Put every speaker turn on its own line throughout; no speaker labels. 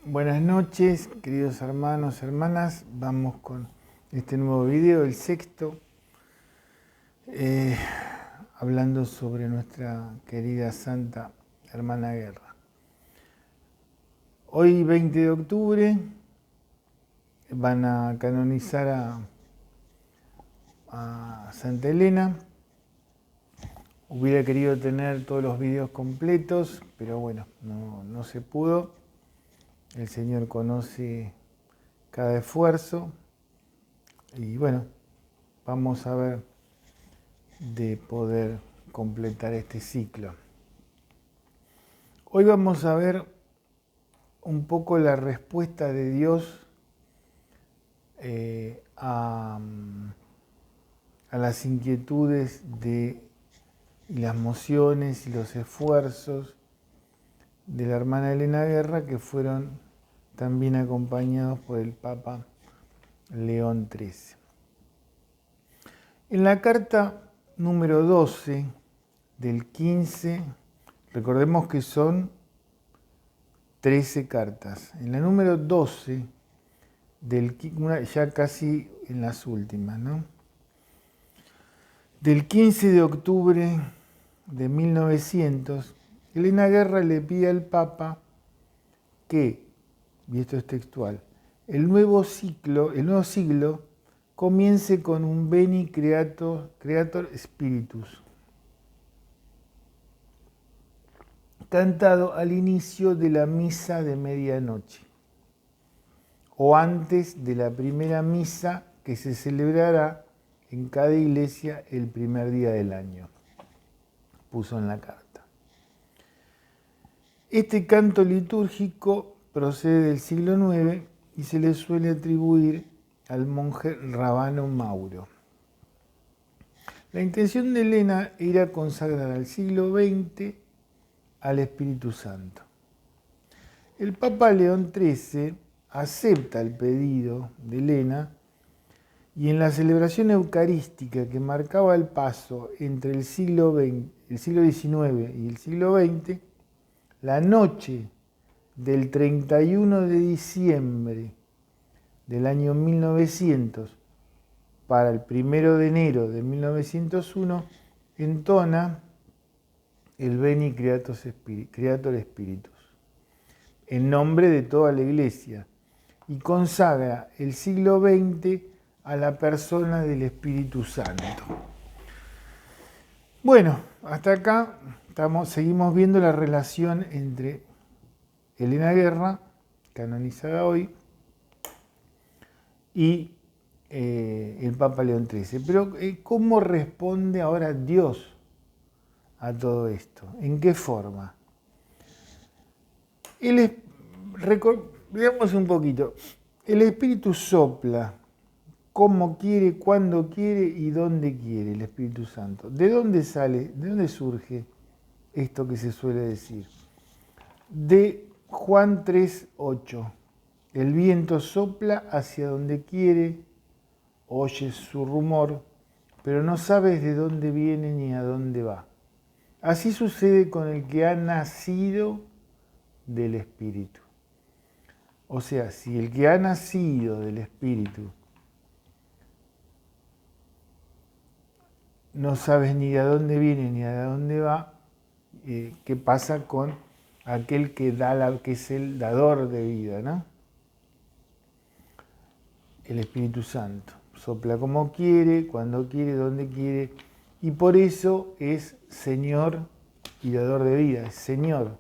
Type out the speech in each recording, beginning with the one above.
Buenas noches, queridos hermanos, hermanas. Vamos con este nuevo video, el sexto, hablando sobre nuestra querida Santa Hermana Guerra. Hoy, 20 de octubre, van a canonizar a Santa Elena. Hubiera querido tener todos los videos completos, pero bueno, no se pudo. El Señor conoce cada esfuerzo y bueno, vamos a ver de poder completar este ciclo. Hoy vamos a ver un poco la respuesta de Dios a las inquietudes y las mociones y los esfuerzos de la hermana Elena Guerra, que fueron también acompañados por el Papa León XIII. En la carta número 12 del 15, recordemos que son 13 cartas. En la número 12, ya casi en las últimas, ¿no? Del 15 de octubre de 1900, Elena Guerra le pide al Papa que, y esto es textual, el nuevo siglo comience con un Veni Creator Spiritus, cantado al inicio de la misa de medianoche, o antes de la primera misa que se celebrará en cada iglesia el primer día del año, puso en la carta. Este canto litúrgico procede del siglo IX y se le suele atribuir al monje Rabano Mauro. La intención de Elena era consagrar al siglo XX al Espíritu Santo. El Papa León XIII acepta el pedido de Elena y en la celebración eucarística que marcaba el paso entre el siglo XIX y el siglo XX, la noche del 31 de diciembre del año 1900 para el 1 de enero de 1901, entona el Veni Creator Spiritus en nombre de toda la Iglesia y consagra el siglo XX a la persona del Espíritu Santo. Bueno, hasta acá seguimos viendo la relación entre Elena Guerra, canonizada hoy, y el Papa León XIII. Pero ¿cómo responde ahora Dios a todo esto? ¿En qué forma? Veamos un poquito. El Espíritu sopla como quiere, cuando quiere y donde quiere, el Espíritu Santo. ¿De dónde sale, de dónde surge esto que se suele decir? De Juan 3:8. El viento sopla hacia donde quiere, oyes su rumor, pero no sabes de dónde viene ni a dónde va. Así sucede con el que ha nacido del Espíritu. O sea, si el que ha nacido del Espíritu no sabes ni a dónde viene ni a dónde va, ¿qué pasa con aquel que es el dador de vida, ¿no? El Espíritu Santo sopla como quiere, cuando quiere, donde quiere, y por eso es Señor y dador de vida, es Señor,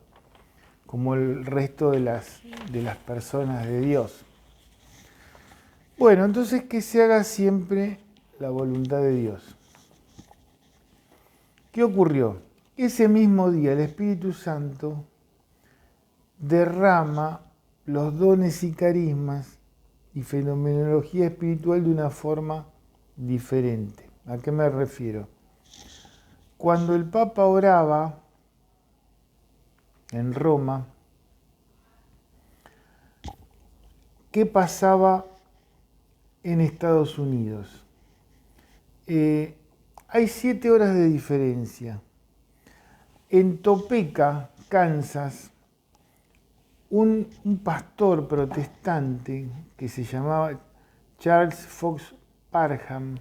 como el resto de las personas de Dios. Bueno, entonces que se haga siempre la voluntad de Dios. ¿Qué ocurrió? Ese mismo día el Espíritu Santo derrama los dones y carismas y fenomenología espiritual de una forma diferente. ¿A qué me refiero? Cuando el Papa oraba en Roma, ¿qué pasaba en Estados Unidos? Hay 7 horas de diferencia. En Topeka, Kansas, un pastor protestante que se llamaba Charles Fox Parham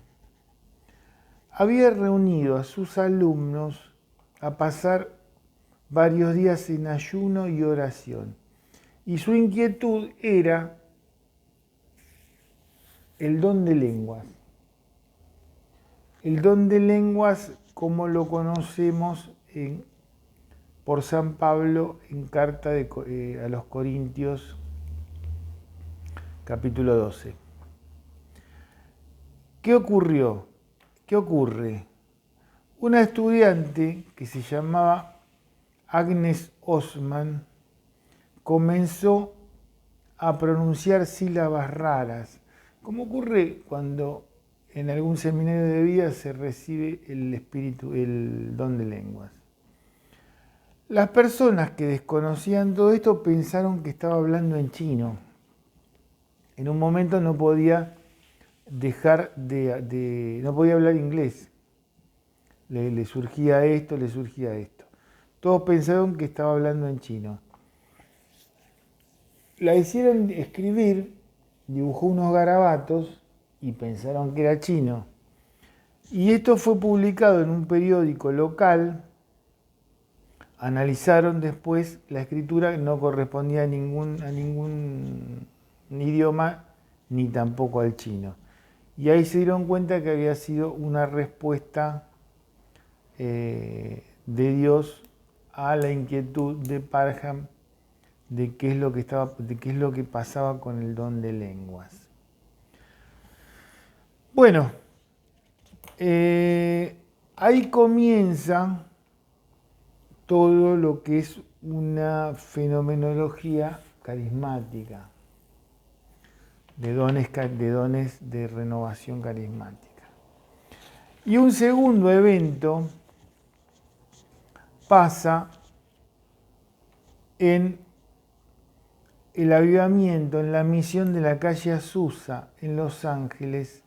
había reunido a sus alumnos a pasar varios días en ayuno y oración. Y su inquietud era el don de lenguas. El don de lenguas como lo conocemos por San Pablo en carta a los Corintios, capítulo 12. ¿Qué ocurrió? ¿Qué ocurre? Una estudiante que se llamaba Agnes Osman comenzó a pronunciar sílabas raras, como ocurre cuando en algún seminario de vida se recibe el don de lenguas. Las personas que desconocían todo esto pensaron que estaba hablando en chino. En un momento no podía no podía hablar inglés. Le surgía esto, le surgía esto. Todos pensaron que estaba hablando en chino. La hicieron escribir, dibujó unos garabatos y pensaron que era chino. Y esto fue publicado en un periódico local. Analizaron después la escritura que no correspondía a ningún idioma ni tampoco al chino. Y ahí se dieron cuenta que había sido una respuesta de Dios a la inquietud de Parham de qué es lo que pasaba con el don de lenguas. Bueno, ahí comienza todo lo que es una fenomenología carismática, de dones de renovación carismática. Y un segundo evento pasa en el avivamiento, en la misión de la calle Azusa en Los Ángeles,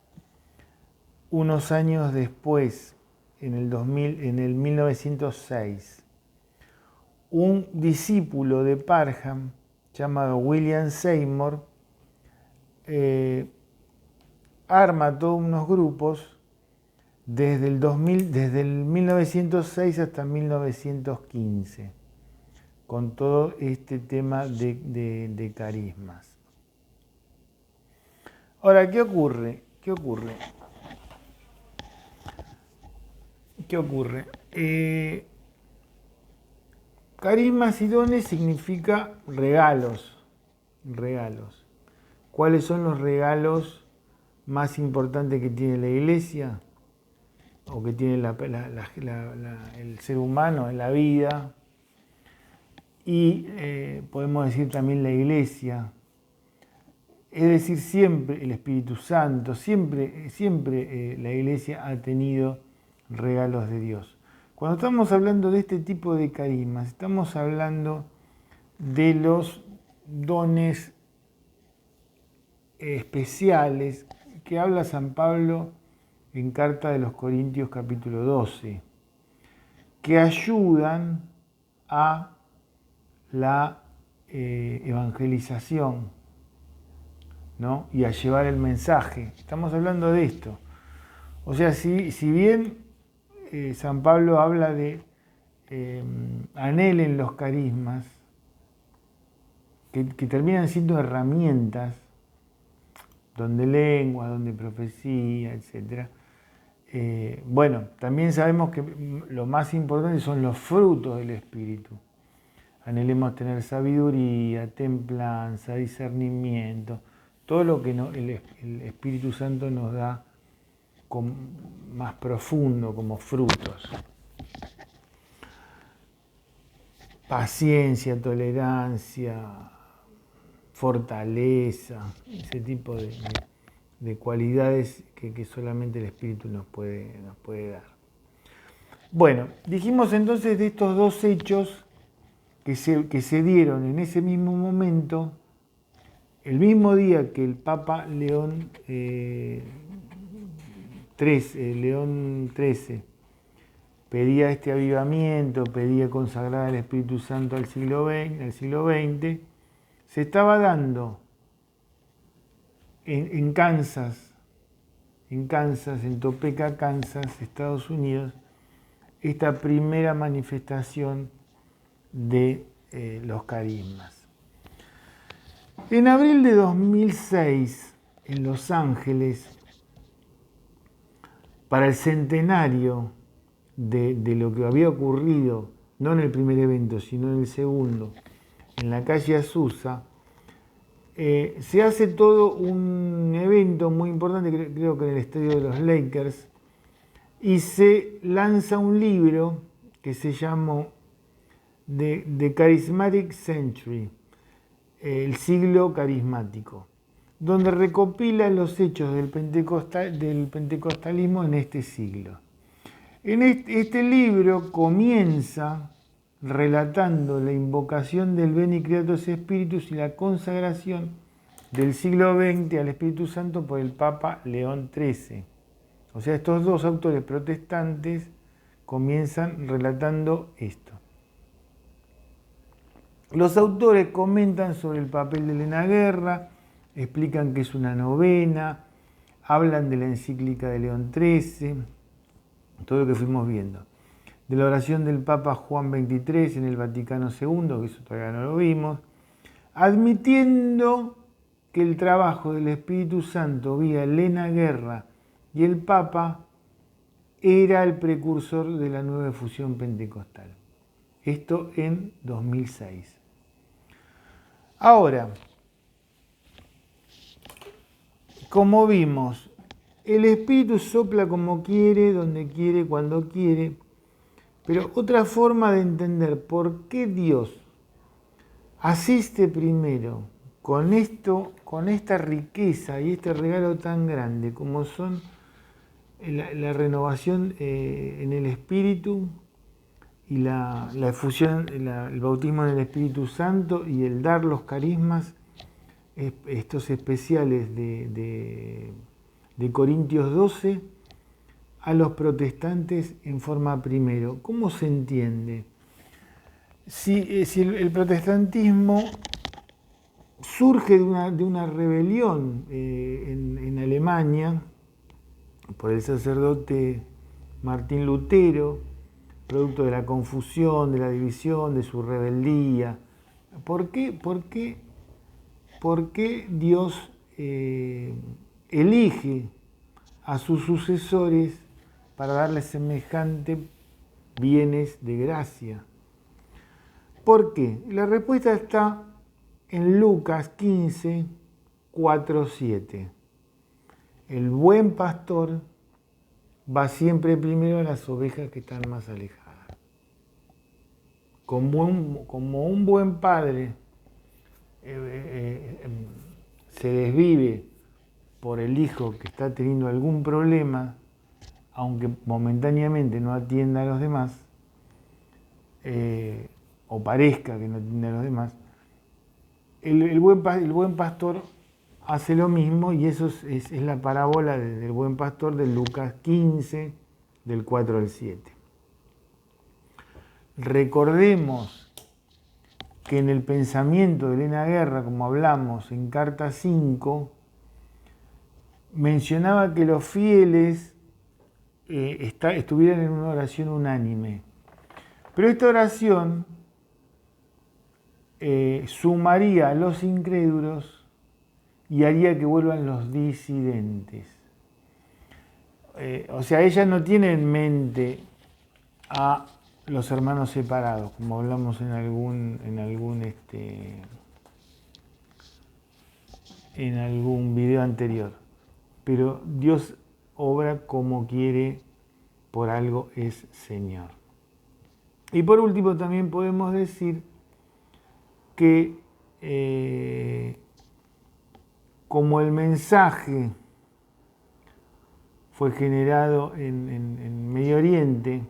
unos años después, en el 1906. Un discípulo de Parham, llamado William Seymour, arma todos unos grupos desde el 1906 hasta 1915, con todo este tema de carismas. Ahora, ¿qué ocurre? Carismas y dones significa regalos. ¿Cuáles son los regalos más importantes que tiene la iglesia o que tiene el ser humano en la vida? Y podemos decir también la iglesia, es decir, siempre el Espíritu Santo, siempre la iglesia ha tenido regalos de Dios. Cuando estamos hablando de este tipo de carismas, estamos hablando de los dones especiales que habla San Pablo en carta de los Corintios capítulo 12, que ayudan a la evangelización, ¿no? Y a llevar el mensaje. Estamos hablando de esto. O sea, si bien San Pablo habla de anhelen los carismas, que terminan siendo herramientas, don de lengua, don de profecía, etc. Bueno, también sabemos que lo más importante son los frutos del Espíritu. Anhelemos tener sabiduría, templanza, discernimiento, todo lo que el Espíritu Santo nos da más profundo como frutos. Paciencia, tolerancia, fortaleza, ese tipo de cualidades que solamente el Espíritu nos puede dar. Bueno, dijimos entonces de estos dos hechos que se dieron en ese mismo momento, el mismo día que el Papa León XIII pedía este avivamiento, pedía consagrar al Espíritu Santo al siglo XX, se estaba dando en Kansas, en Topeka, Kansas, Estados Unidos, esta primera manifestación de los carismas. En abril de 2006, en Los Ángeles, para el centenario de lo que había ocurrido, no en el primer evento, sino en el segundo, en la calle Azusa, se hace todo un evento muy importante, creo que en el estadio de los Lakers, y se lanza un libro que se llamó The Charismatic Century, el siglo carismático, donde recopila los hechos del pentecostalismo en este siglo. En este libro comienza relatando la invocación del Veni Creator Spiritus y la consagración del siglo XX al Espíritu Santo por el Papa León XIII. O sea, estos dos autores protestantes comienzan relatando esto. Los autores comentan sobre el papel de Elena Guerra, explican que es una novena, hablan de la encíclica de León XIII, todo lo que fuimos viendo. De la oración del Papa Juan XXIII en el Vaticano II, que eso todavía no lo vimos, admitiendo que el trabajo del Espíritu Santo vía Elena Guerra y el Papa era el precursor de la nueva efusión pentecostal. Esto en 2006. Ahora, como vimos, el Espíritu sopla como quiere, donde quiere, cuando quiere, pero otra forma de entender por qué Dios asiste primero con esta riqueza y este regalo tan grande como son la renovación en el Espíritu y la efusión, el bautismo en el Espíritu Santo y el dar los carismas, estos especiales de Corintios 12, a los protestantes en forma primero. ¿Cómo se entiende? Si el protestantismo surge de una rebelión en Alemania por el sacerdote Martín Lutero, producto de la confusión, de la división, de su rebeldía. ¿Por qué Dios elige a sus sucesores para darles semejantes bienes de gracia? ¿Por qué? La respuesta está en Lucas 15, 4, 7. El buen pastor va siempre primero a las ovejas que están más alejadas. Como un buen padre se desvive por el hijo que está teniendo algún problema, aunque momentáneamente no atienda a los demás, o parezca que no atiende a los demás, el buen pastor hace lo mismo, y eso es la parábola del buen pastor de Lucas 15, del 4 al 7. Recordemos que en el pensamiento de Elena Guerra, como hablamos en Carta 5, mencionaba que los fieles estuvieran en una oración unánime. Pero esta oración sumaría a los incrédulos y haría que vuelvan los disidentes. O sea, ella no tiene en mente a los hermanos separados, como hablamos en algún video anterior. Pero Dios obra como quiere, por algo es Señor. Y por último también podemos decir que como el mensaje fue generado en Medio Oriente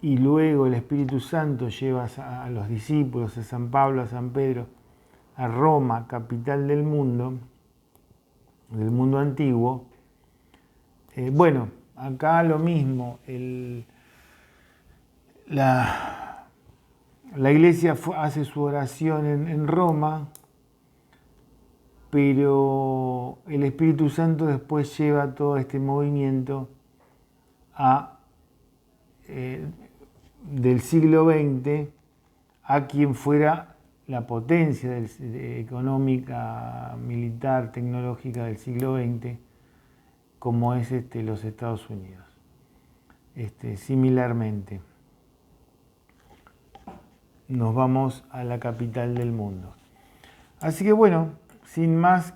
y luego el Espíritu Santo lleva a los discípulos, a San Pablo, a San Pedro, a Roma, capital del mundo antiguo. Bueno, acá lo mismo, La iglesia hace su oración en Roma, pero el Espíritu Santo después lleva todo este movimiento del siglo XX a quien fuera la potencia económica, militar, tecnológica del siglo XX, como es los Estados Unidos. Similarmente, nos vamos a la capital del mundo. Así que bueno, sin más,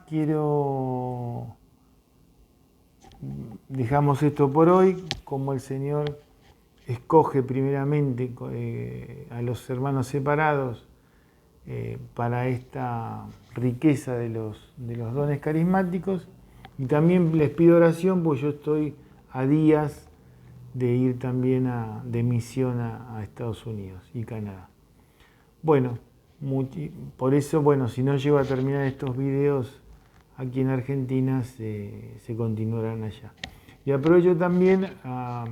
dejamos esto por hoy, como el Señor escoge primeramente a los hermanos separados para esta riqueza de los dones carismáticos. Y también les pido oración, porque yo estoy a días de ir también de misión a Estados Unidos y Canadá. Bueno, por eso, bueno, si no llego a terminar estos videos aquí en Argentina, se continuarán allá. Y aprovecho también a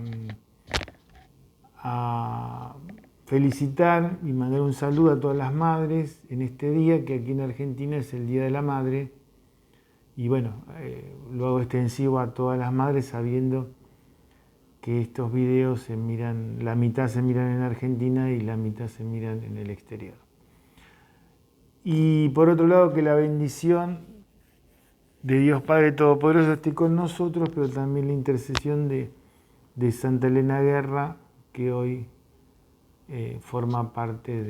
felicitar y mandar un saludo a todas las madres en este día, que aquí en Argentina es el Día de la Madre. Y bueno, lo hago extensivo a todas las madres, sabiendo que estos videos la mitad se miran en Argentina y la mitad se miran en el exterior. Y por otro lado, que la bendición de Dios Padre Todopoderoso esté con nosotros, pero también la intercesión de Santa Elena Guerra, que hoy forma parte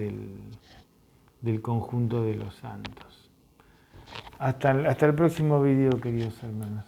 del conjunto de los santos. Hasta el próximo video, queridos hermanos.